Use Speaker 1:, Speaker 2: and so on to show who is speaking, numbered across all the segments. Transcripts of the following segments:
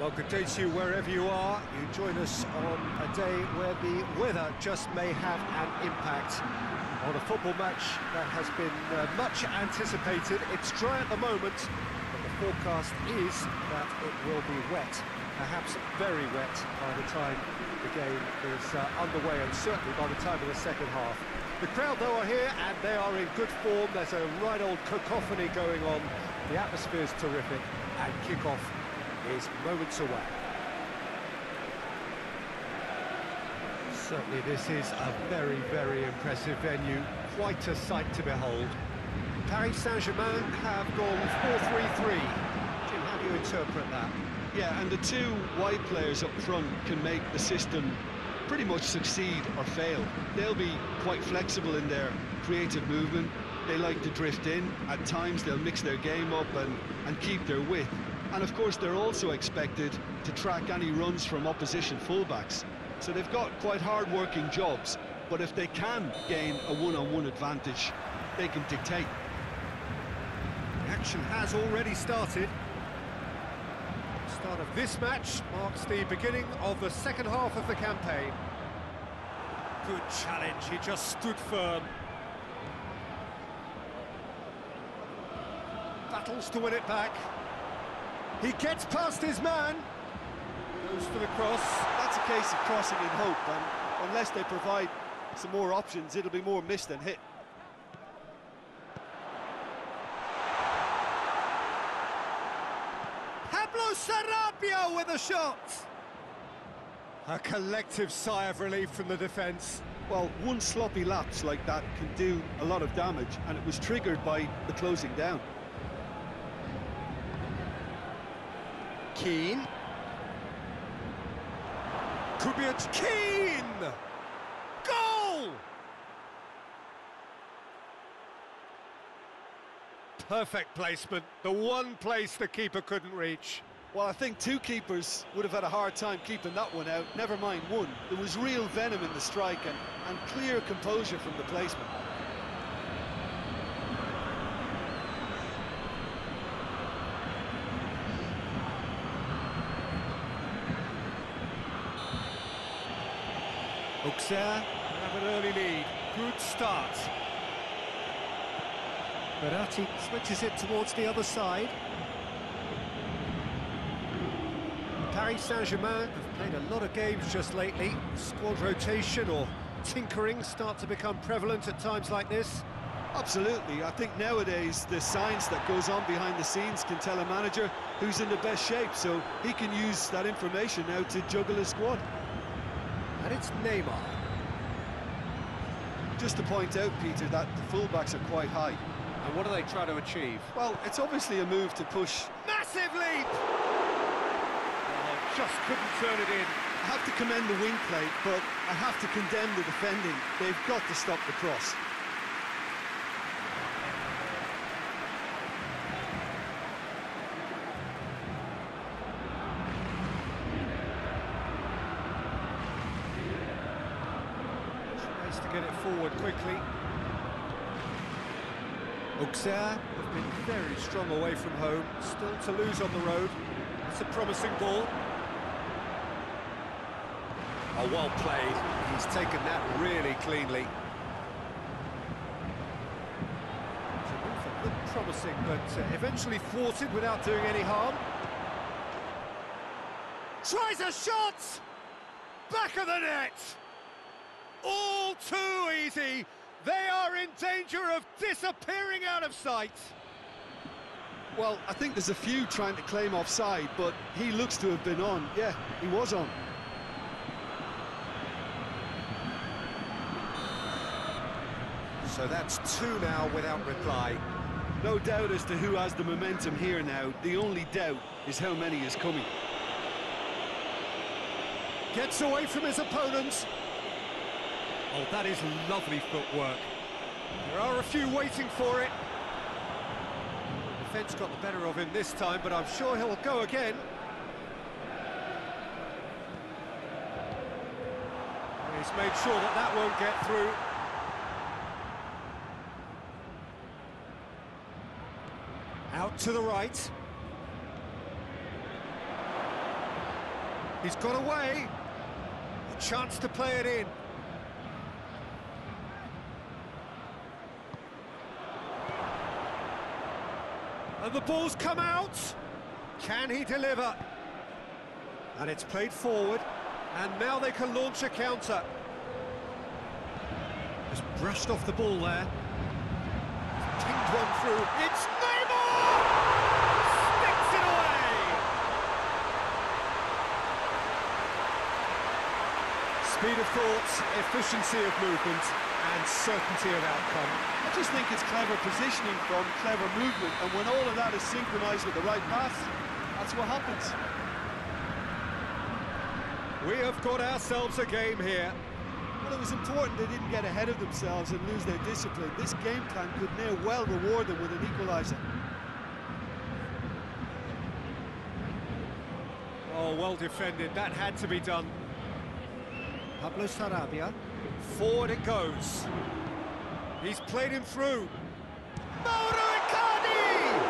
Speaker 1: Well, good day to you wherever you are. You join us on a day where the weather just may have an impact on a football match that has been much anticipated. It's dry at the moment, but the forecast is that it will be wet, perhaps very wet by the time the game is underway, and certainly by the time of the second half. The crowd, though, are here, and they are in good form. There's a right old cacophony going on. The atmosphere is terrific, and kick-off is moments away. Certainly this is a very, very impressive venue. Quite a sight to behold. Paris Saint-Germain have gone 4-3-3. Jim, how do you interpret that?
Speaker 2: Yeah, and the two wide players up front can make the system pretty much succeed or fail. They'll be quite flexible in their creative movement. They like to drift in. At times they'll mix their game up and keep their width. And of course they're also expected to track any runs from opposition fullbacks. So they've got quite hard-working jobs, but if they can gain a one-on-one advantage, they can dictate.
Speaker 1: The action has already started. The start of this match marks the beginning of the second half of the campaign. Good challenge, he just stood firm. Battles to win it back. He gets past his man. Goes for the cross.
Speaker 2: That's a case of crossing in hope, and unless they provide some more options, it'll be more missed than hit.
Speaker 1: Pablo Sarabia with a shot. A collective sigh of relief from the defence.
Speaker 2: Well, one sloppy lapse like that can do a lot of damage, and it was triggered by the closing down.
Speaker 1: Keane. Kubiak, Keane! Goal! Perfect placement, the one place the keeper couldn't reach.
Speaker 2: Well, I think two keepers would have had a hard time keeping that one out, never mind one. There was real venom in the strike and clear composure from the placement.
Speaker 1: Auxerre have an early lead. Good start. Berratti switches it towards the other side. Paris Saint-Germain have played a lot of games just lately. Squad rotation or tinkering start to become prevalent at times like this.
Speaker 2: Absolutely. I think nowadays the science that goes on behind the scenes can tell a manager who's in the best shape, so he can use that information now to juggle his squad.
Speaker 1: And it's Neymar.
Speaker 2: Just to point out, Peter, that the fullbacks are quite high.
Speaker 1: And what do they try to achieve?
Speaker 2: Well, it's obviously a move to push.
Speaker 1: Massive leap! Oh, just couldn't turn it in.
Speaker 2: I have to commend the wing play, but I have to condemn the defending. They've got to stop the cross.
Speaker 1: To get it forward quickly. Auxerre have been very strong away from home, still to lose on the road. It's a promising ball. Oh, well played. He's taken that really cleanly. It's a move that looked promising, but eventually thwarted without doing any harm. Tries a shot! Back of the net! All too easy. They are in danger of disappearing out of sight.
Speaker 2: Well, I think there's a few trying to claim offside, but he looks to have been on. Yeah, he was on.
Speaker 1: So that's two now without reply.
Speaker 2: No doubt as to who has the momentum here now. The only doubt is how many is coming.
Speaker 1: Gets away from his opponents. Oh, that is lovely footwork. There are a few waiting for it. Defence got the better of him this time, but I'm sure he'll go again. He's made sure that that won't get through. Out to the right. He's got away. A chance to play it in. And the ball's come out. Can he deliver? And it's played forward. And now they can launch a counter. Just brushed off the ball there. Tinged one through. It's Neymar! Sticks it away! Speed of thought, efficiency of movement, and certainty of outcome.
Speaker 2: I just think it's clever positioning from clever movement, and when all of that is synchronised with the right pass, that's what happens.
Speaker 1: We have got ourselves a game here.
Speaker 2: Well, it was important they didn't get ahead of themselves and lose their discipline. This game plan could near well reward them with an equaliser.
Speaker 1: Oh, well defended. That had to be done. Pablo Sarabia. Forward it goes. He's played him through. Mauro Icardi!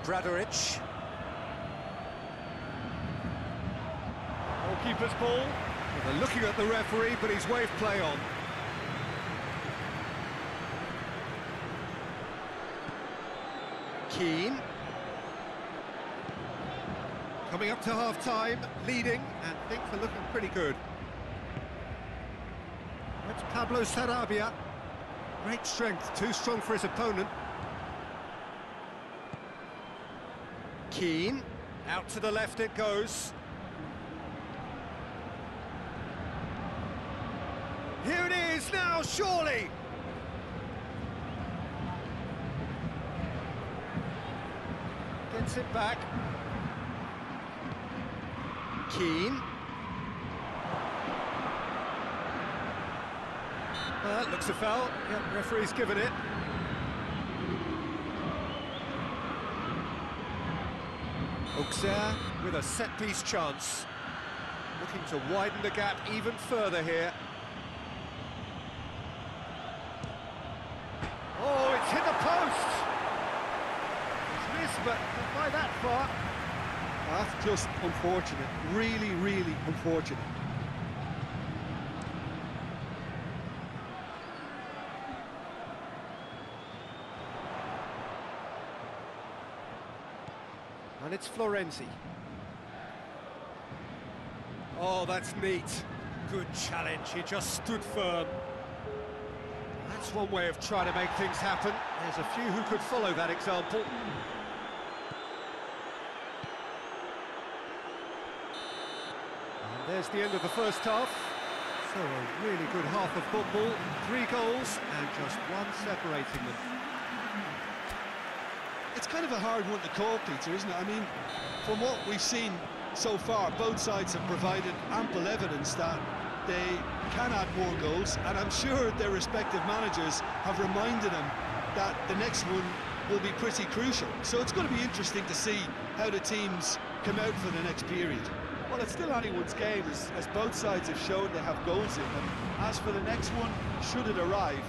Speaker 1: Bradoric. Goalkeeper's ball. Well, they're looking at the referee, but he's waved play on. Keane. Coming up to half-time, leading, and things are looking pretty good. That's Pablo Sarabia. Great strength, too strong for his opponent. Keane, out to the left it goes. Here it is now, surely! Gets it back. Keane. Looks a foul. Yep, referee's given it. Auxerre with a set-piece chance. Looking to widen the gap even further here. Oh, it's hit the post! It's missed, but not by that far.
Speaker 2: That's just unfortunate. Really, really unfortunate.
Speaker 1: And it's Florenzi. Oh, that's neat. Good challenge, he just stood firm. That's one way of trying to make things happen. There's a few who could follow that example. And there's the end of the first half. So a really good half of football. 3 goals and just one separating them.
Speaker 2: It's kind of a hard one to call, Peter, isn't it? I mean, from what we've seen so far, both sides have provided ample evidence that they can add more goals, and I'm sure their respective managers have reminded them that the next one will be pretty crucial. So it's going to be interesting to see how the teams come out for the next period. Well, it's still anyone's game, as both sides have shown they have goals in them. As for the next one, should it arrive,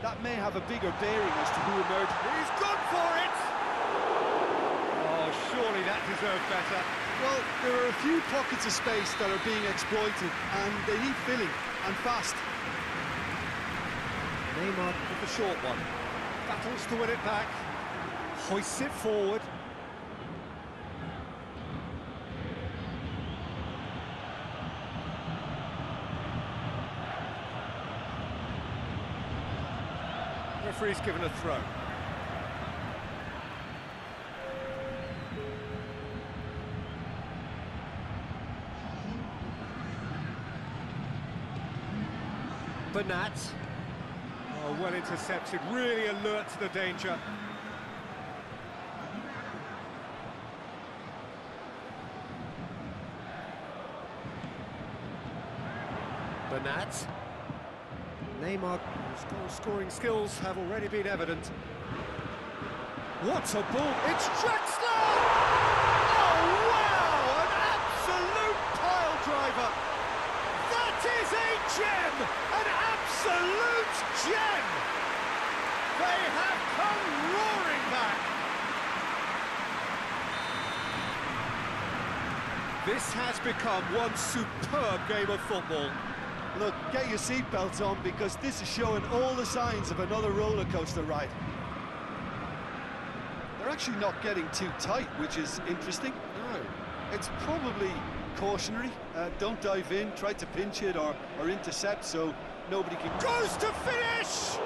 Speaker 2: that may have a bigger bearing as to who emerges.
Speaker 1: He's gone for it! Oh, surely that deserved better.
Speaker 2: Well, there are a few pockets of space that are being exploited, and they need filling, and fast.
Speaker 1: Neymar with the short one. Battles to win it back. Hoists it forward. Referee's given a throw. Bernat. Oh, well intercepted, really alert to the danger. Bernat. Neymar, whose goal-scoring skills have already been evident. What a ball! It's Draxler! Oh, wow! An absolute pile driver! That is a gem! An absolute absolute gem! They have come roaring back. This has become one superb game of football.
Speaker 2: Look, get your seatbelts on because this is showing all the signs of another roller coaster ride. They're actually not getting too tight, which is interesting.
Speaker 1: No.
Speaker 2: It's probably cautionary. Don't dive in, try to pinch it or intercept so nobody can...
Speaker 1: Goes to finish!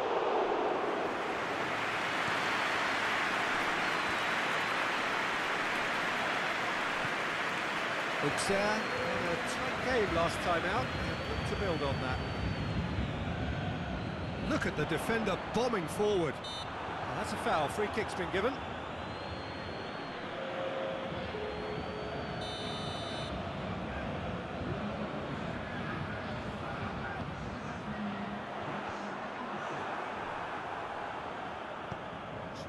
Speaker 1: Auxerre had a tight game last time out, and look to build on that. Look at the defender bombing forward. Well, that's a foul, free kick's been given.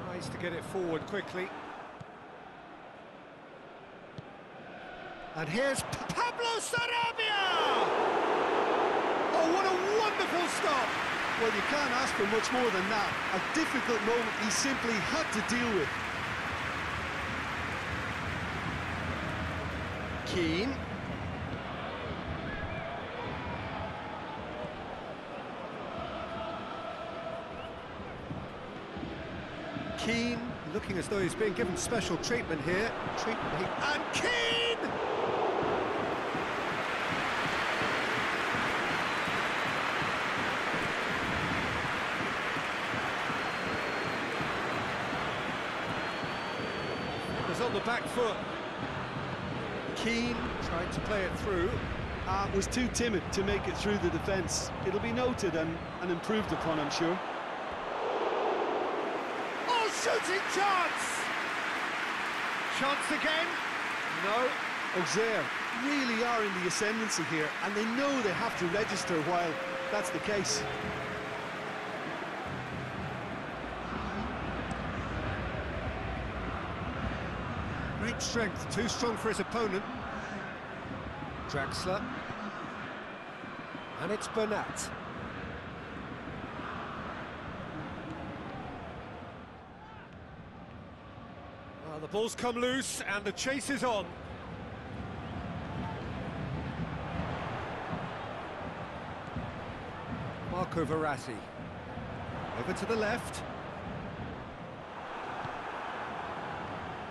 Speaker 1: Tries to get it forward quickly. And here's Pablo Sarabia! Oh, what a wonderful stop!
Speaker 2: Well, you can't ask for much more than that. A difficult moment he simply had to deal with.
Speaker 1: Keane. Keane, looking as though he's being given special treatment here. And Keane! Defender's on the back foot. Keane tried to play it through.
Speaker 2: Was too timid to make it through the defence. It'll be noted and improved upon, I'm sure.
Speaker 1: Shooting chance! Chance again? No.
Speaker 2: Auxerre really are in the ascendancy here, and they know they have to register while that's the case.
Speaker 1: Great strength, too strong for his opponent. Draxler. And it's Bernat. The ball's come loose and the chase is on. Marco Verratti. Over to the left.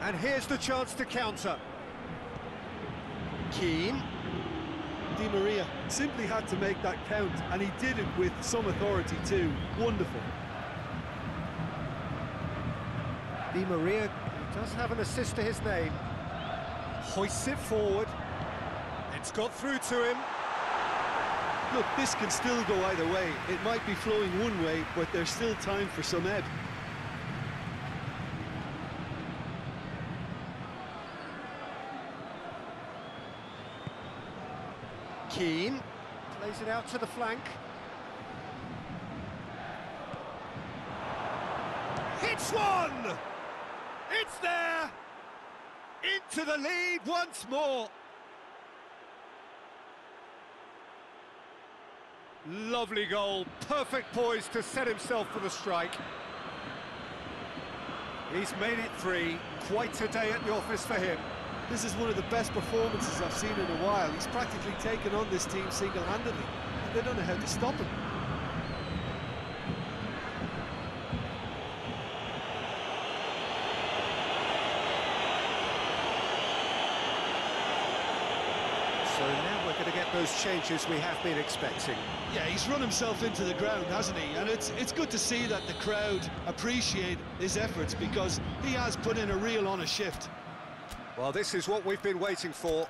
Speaker 1: And here's the chance to counter. Keane.
Speaker 2: Di Maria simply had to make that count, and he did it with some authority too. Wonderful.
Speaker 1: Di Maria does have an assist to his name. Hoists it forward. It's got through to him.
Speaker 2: Look, this can still go either way. It might be flowing one way, but there's still time for some ebb.
Speaker 1: Keane plays it out to the flank. Hits one! It's there! Into the lead once more. Lovely goal, perfect poise to set himself for the strike. He's made it 3, quite a day at the office for him.
Speaker 2: This is one of the best performances I've seen in a while. He's practically taken on this team single-handedly, and they don't know how to stop him.
Speaker 1: So now we're going to get those changes we have been expecting.
Speaker 2: Yeah, he's run himself into the ground, hasn't he? And it's good to see that the crowd appreciate his efforts because he has put in a real honest shift.
Speaker 1: Well, this is what we've been waiting for.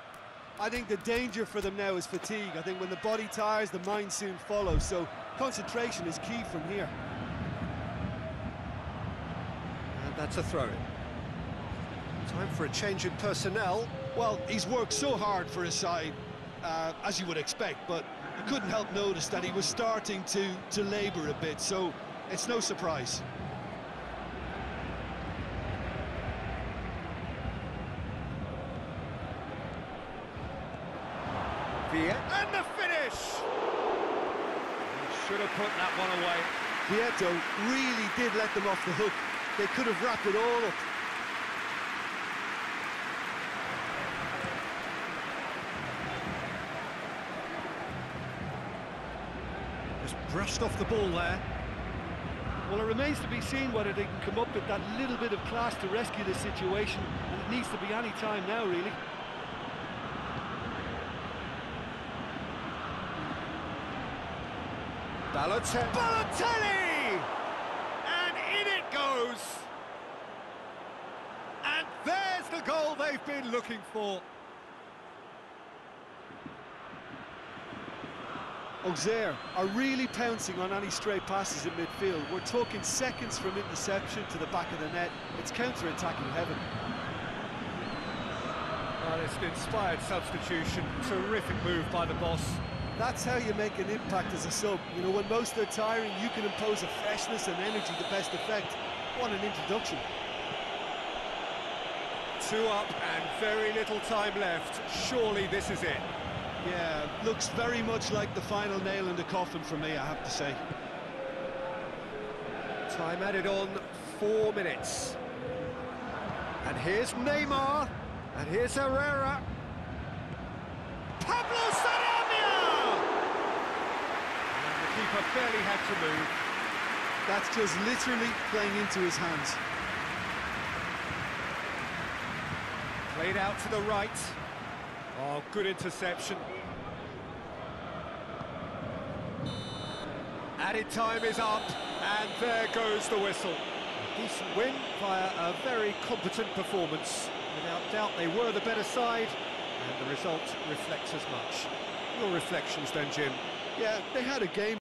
Speaker 2: I think the danger for them now is fatigue. I think when the body tires, the mind soon follows. So concentration is key from here.
Speaker 1: And that's a throw-in. Time for a change in personnel.
Speaker 2: Well, he's worked so hard for his side, as you would expect, but you couldn't help notice that he was starting to labour a bit, so it's no surprise.
Speaker 1: And the finish! Should have put that one away.
Speaker 2: Vieto really did let them off the hook. They could have wrapped it all up.
Speaker 1: Just brushed off the ball there.
Speaker 3: Well, it remains to be seen whether they can come up with that little bit of class to rescue the situation, and it needs to be any time now, really.
Speaker 1: Balotelli! And in it goes! And there's the goal they've been looking for.
Speaker 2: Auxerre are really pouncing on any stray passes in midfield. We're talking seconds from interception to the back of the net. It's counter-attacking heaven.
Speaker 1: Well, it's an inspired substitution. Terrific move by the boss.
Speaker 2: That's how you make an impact as a sub. You know, when most are tiring, you can impose a freshness and energy to best effect. What an introduction.
Speaker 1: 2 up and very little time left. Surely this is it.
Speaker 2: Yeah, looks very much like the final nail in the coffin for me, I have to say.
Speaker 1: Time added on, 4 minutes. And here's Neymar. And here's Herrera. Pablo Sarabia! And the keeper barely had to move.
Speaker 2: That's just literally playing into his hands.
Speaker 1: Played out to the right. Oh, good interception. Added time is up, and there goes the whistle. A decent win via a very competent performance. Without doubt, they were the better side, and the result reflects as much. Your reflections then, Jim?
Speaker 2: Yeah, they had a game.